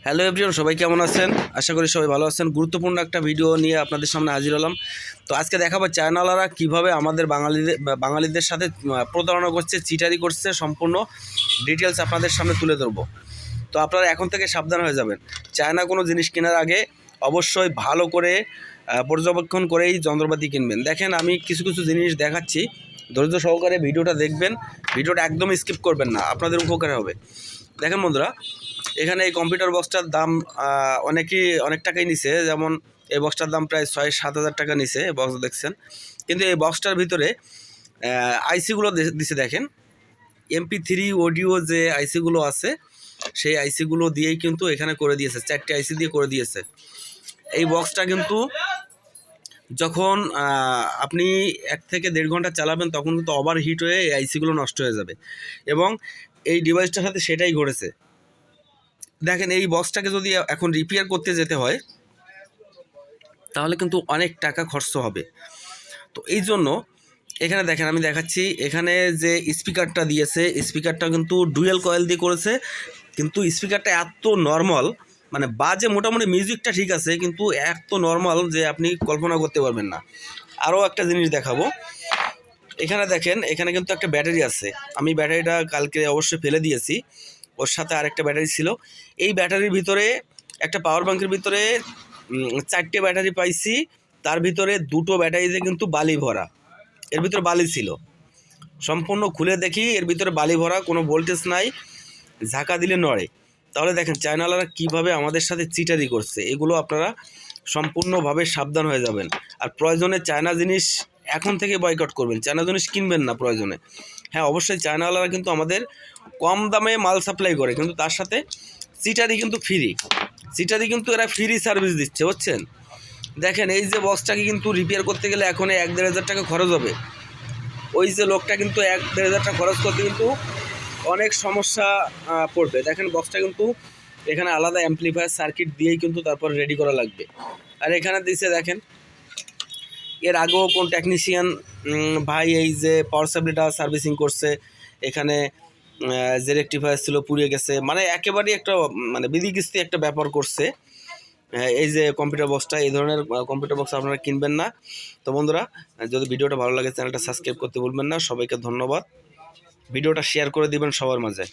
Hello everyone, সবাই কেমন আছেন? আশা করি সবাই ভালো আছেন। গুরুত্বপূর্ণ একটা ভিডিও নিয়ে আপনাদের সামনে হাজির হলাম। তো আজকে দেখাবো চায়নাওয়ালারা কীভাবে আমাদের বাঙালিদের সাথে প্রতারণা করছে, চিটারি করছে, সম্পূর্ণ ডিটেলস আপনাদের সামনে তুলে ধরবো। তো আপনারা এখন থেকে সাবধান হয়ে যাবেন। চায়না কোনো জিনিস কেনার আগে অবশ্যই ভালো করে পর্যবেক্ষণ করেই যন্ত্রপাতি কিনবেন। দেখেন, আমি কিছু কিছু জিনিস দেখাচ্ছি, ধৈর্য সহকারে ভিডিওটা দেখবেন। ভিডিওটা একদম স্কিপ করবেন না, আপনাদের উপকার হবে। দেখেন বন্ধুরা, এখানে এই কম্পিউটার বক্সটার দাম অনেক টাকাই নিছে। যেমন এই বক্সটার দাম প্রায় 6-7 হাজার টাকা নিছে, এই বক্স দেখছেন। কিন্তু এই বক্সটার ভিতরে আইসিগুলো দিছে। দেখেন, MP3 অডিও যে আইসিগুলো আছে, সেই আইসিগুলো দিয়েই কিন্তু এখানে করে দিয়েছে, 4টে আইসি দিয়ে করে দিয়েছে। এই বক্সটা কিন্তু যখন আপনি 1 থেকে 1.5 ঘন্টা চালাবেন, তখন কিন্তু ওভারহিট হয়ে এই আইসিগুলো নষ্ট হয়ে যাবে। এবং এই ডিভাইসটার সাথে সেটাই ঘটেছে। দেখেন, এই বক্সটাকে যদি এখন রিপেয়ার করতে যেতে হয়, তাহলে কিন্তু অনেক টাকা খরচ হবে। তো এই জন্য এখানে দেখেন, আমি দেখাচ্ছি, এখানে যে স্পিকারটা দিয়েছে, স্পিকারটা কিন্তু ডুয়েল কয়েল দিয়ে করেছে। কিন্তু স্পিকারটা এত নর্মাল, মানে বাজে, মোটামুটি মিউজিকটা ঠিক আছে, কিন্তু এত নর্মাল যে আপনি কল্পনা করতে পারবেন না। আরও একটা জিনিস দেখাবো। এখানে দেখেন, এখানে কিন্তু একটা ব্যাটারি আছে। আমি ব্যাটারিটা কালকে অবশ্যই ফেলে দিয়েছি, ওর সাথে আরেকটা ব্যাটারি ছিল। এই ব্যাটারির ভিতরে, একটা পাওয়ার ব্যাংকের ভিতরে 4টে ব্যাটারি পাইছি। তার ভিতরে 2টো ব্যাটারিতে কিন্তু বালি ভরা, এর ভিতরে বালি ছিল। সম্পূর্ণ খুলে দেখি, এর ভিতরে বালি ভরা, কোনো ভোল্টেজ নাই, ঝাঁকা দিলে নড়ে। তাহলে দেখেন চায়নাওয়ালারা কীভাবে আমাদের সাথে চিটারি করছে। এগুলো আপনারা সম্পূর্ণভাবে সাবধান হয়ে যাবেন। আর প্রয়োজনে চায়না জিনিস এখন থেকে বয়কট করবেন, চায়না জিনিস কিনবেন না প্রয়োজনে। হ্যাঁ, অবশ্যই চায়নাওয়ালারা কিন্তু আমাদের কম দামে মাল সাপ্লাই করে, কিন্তু তার সাথে চিটারি কিন্তু ফ্রি। চিটারি কিন্তু এরা ফ্রি সার্ভিস দিচ্ছে, বুঝছেন? দেখেন, এই যে বক্সটাকে কিন্তু রিপেয়ার করতে গেলে এখন 1-1.5 হাজার টাকা খরচ হবে। ওই যে লোকটা কিন্তু 1-1.5 হাজার টাকা খরচ করতে কিন্তু অনেক সমস্যা পড়বে। দেখেন, বক্সটা কিন্তু এখানে আলাদা অ্যাম্পলিফায়ার সার্কিট দিয়েই কিন্তু তারপর রেডি করা লাগবে। আর এখানে দিছে দেখেন, এর আগেও কোন টেকনিশিয়ান ভাই এই যে পাওয়ার সাপ্লাইটা সার্ভিসিং করছে, এখানে যে রেকটিফায়ার ছিল পুড়িয়ে গেছে, মানে একেবারেই একটা বিধিকিস্তি একটা ব্যাপার করছে। এই যে কম্পিউটার বক্সটা, এই ধরনের কম্পিউটার বক্স আপনারা কিনবেন না। তো বন্ধুরা, যদি ভিডিওটা ভালো লাগে চ্যানেলটা সাবস্ক্রাইব করতে ভুলবেন না। সবাইকে ধন্যবাদ। ভিডিওটা শেয়ার করে দিবেন সবার মাঝে।